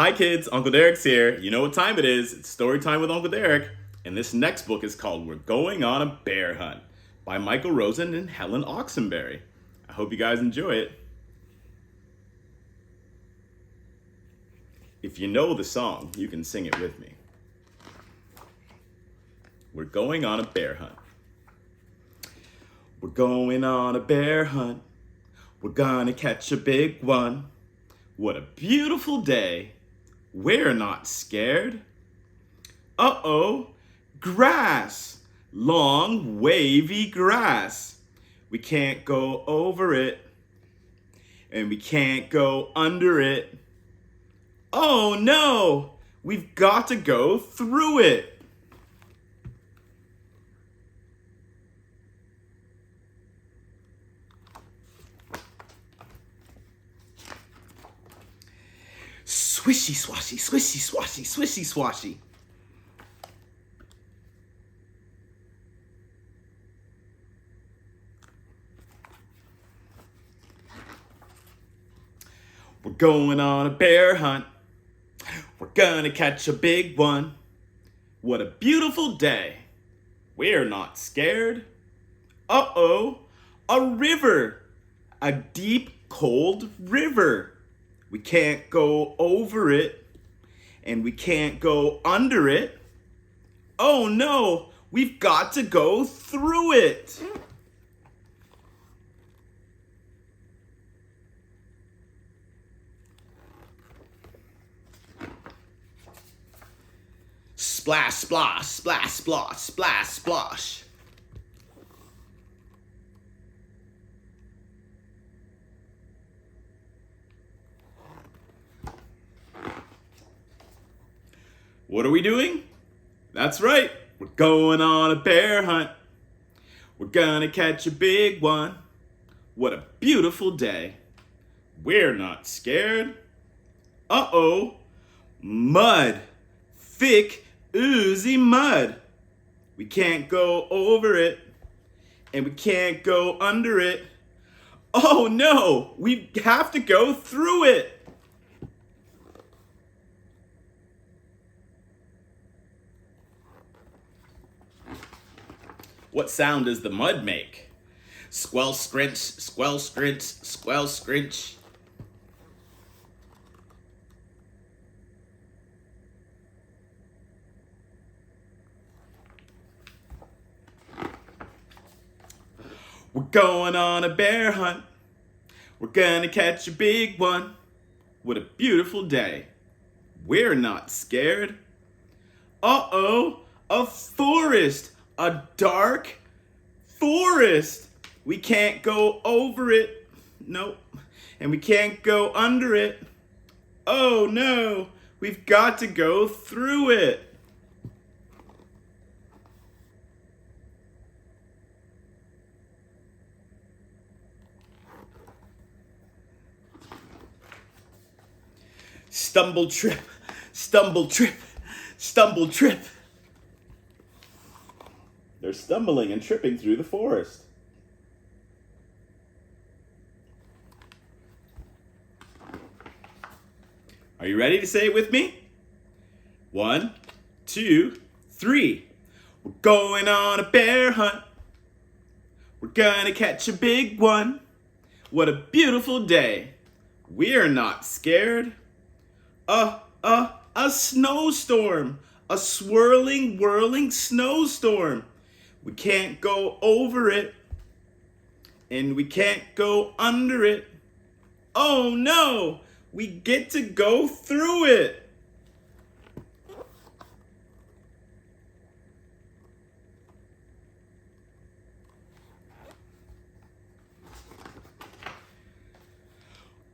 Hi kids, Uncle Derrick's here. You know what time it is. It's story time with Uncle Derrick. And this next book is called We're Going on a Bear Hunt by Michael Rosen and Helen Oxenberry. I hope you guys enjoy it. If you know the song, you can sing it with me. We're going on a bear hunt. We're going on a bear hunt. We're gonna catch a big one. What a beautiful day. We're not scared. Uh-oh, grass. Long, wavy grass. We can't go over it. And we can't go under it. Oh no, we've got to go through it. Swishy-swashy, swishy-swashy, swishy-swashy. We're going on a bear hunt. We're gonna catch a big one. What a beautiful day. We're not scared. Uh-oh, a river. A deep, cold river. We can't go over it, and we can't go under it. Oh no, we've got to go through it. Splash, splosh, splash, splosh, splash, splosh. What are we doing? That's right, we're going on a bear hunt. We're gonna catch a big one. What a beautiful day. We're not scared. Uh-oh, mud. Thick, oozy mud. We can't go over it, and we can't go under it. Oh no, we have to go through it. What sound does the mud make? Squelch, scrinch, squelch, scrinch, squelch, scrinch. We're going on a bear hunt. We're gonna catch a big one. What a beautiful day. We're not scared. Uh-oh, a forest. A dark forest. We can't go over it. Nope. And we can't go under it. Oh no, we've got to go through it. Stumble, trip, stumble, trip, stumble, trip. They're stumbling and tripping through the forest. Are you ready to say it with me? 1, 2, 3. We're going on a bear hunt. We're gonna catch a big one. What a beautiful day. We're not scared. A snowstorm. A swirling, whirling snowstorm. We can't go over it, and we can't go under it. Oh no, we get to go through it.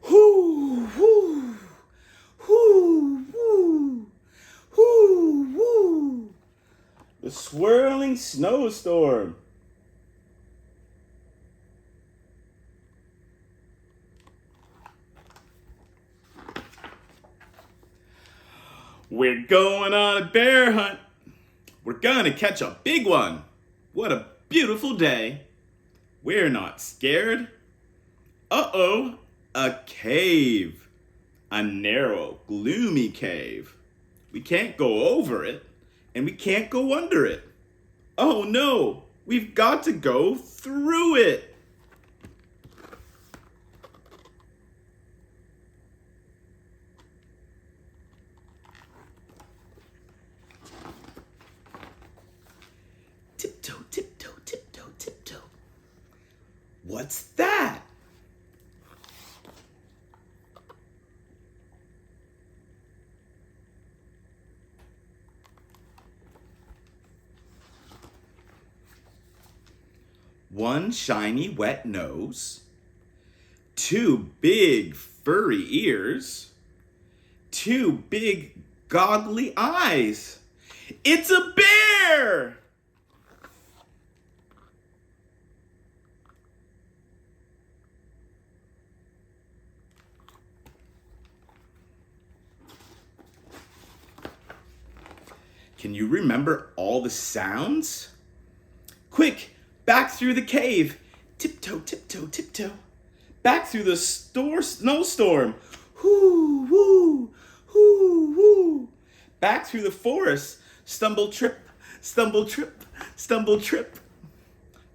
Whoo, whoo, whoo, whoo, whoo, whoo. The swirling snowstorm. We're going on a bear hunt. We're gonna catch a big one. What a beautiful day. We're not scared. Uh-oh, a cave. A narrow, gloomy cave. We can't go over it, and we can't go under it. Oh no, we've got to go through it. Tiptoe, tiptoe, tiptoe, tiptoe. What's that? One shiny wet nose, two big furry ears, two big goggly eyes. It's a bear! Can you remember all the sounds? Quick, back through the cave. Tiptoe, tiptoe, tiptoe. Back through the snowstorm. Whoo, whoo, whoo, whoo. Back through the forest. Stumble, trip, stumble, trip, stumble, trip.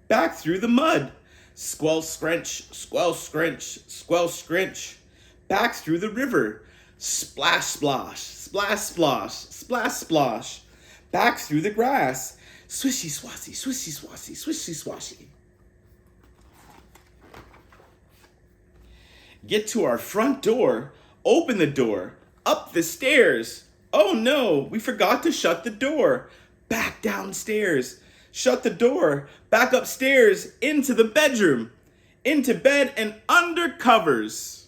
Back through the mud. Squelch, scrunch, squelch, scrunch, squelch, scrunch. Back through the river. Splash, splosh, splash, splosh, splash, splosh. Back through the grass. Swishy-swashy, swishy-swashy, swishy-swashy. Get to our front door. Open the door. Up the stairs. Oh no, we forgot to shut the door. Back downstairs. Shut the door. Back upstairs. Into the bedroom. Into bed and under covers.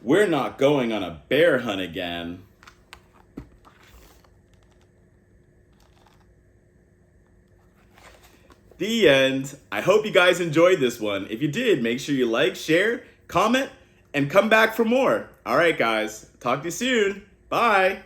We're not going on a bear hunt again. The end. I hope you guys enjoyed this one. If you did, make sure you like, share, comment, and come back for more. All right, guys. Talk to you soon. Bye.